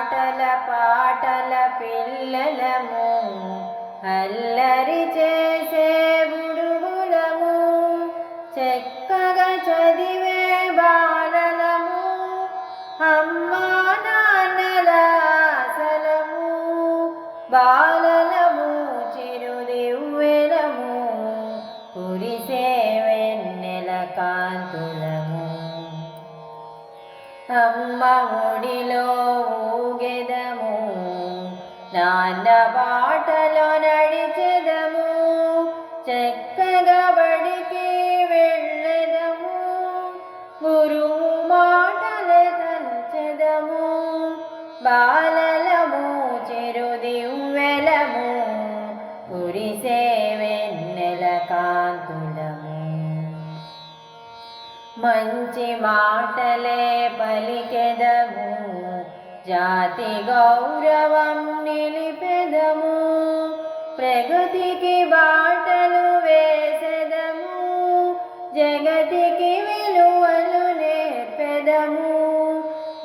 ఆటల పాటల పిల్లలము, అల్లరి చేసే బుడుగులము, చక్కగా చదివే బాలలము, అమ్మా నాన్నల ఆశలము, బాలలము చిరుదివ్వెలము, కురిసే వెన్నెల కాంతులము. అమ్మ ఒడిలో ఊగెదము, నాన్న బాటలో నడిచెదము, చక్కగా బడికి వెళ్ళెదము, గురువు మాటలే తలచెదము, బాలలము చిరుదివ్వెలము, కురిసే వెన్నెల కాంతులము. మంచి మాటలే పలికెదము, జాతి గౌరవం నిలిపెదము, ప్రగతికి బాటలు వేసెదము, జగతికి విలువలు నేర్పెదము,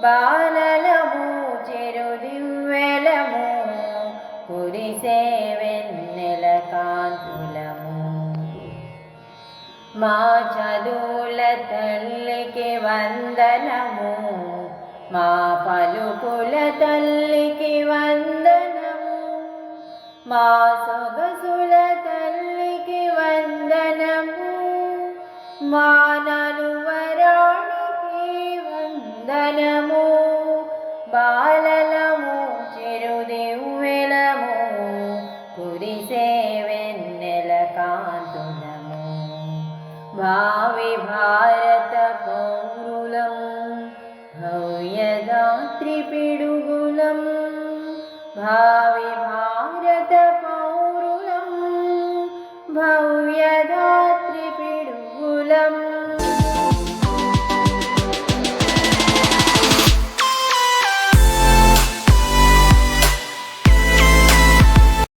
బాలలము చిరుదివ్వెలము, కురిసే వెన్నెల కాంతులము. మా చదువుల తల్లికి వందనము, మా పలుకుల తల్లికి వందనము, మా సొగసుల తల్లికి వందనము, మా నలువరానికి వందనము, బాలలము చిరుదివ్వెలము, కురిసే వెన్నెల కాంతులము. భావి భారత పౌరులం, భవ్యదాత్రి పిడుగులం, భావి భారత పౌరులం, భవ్యదా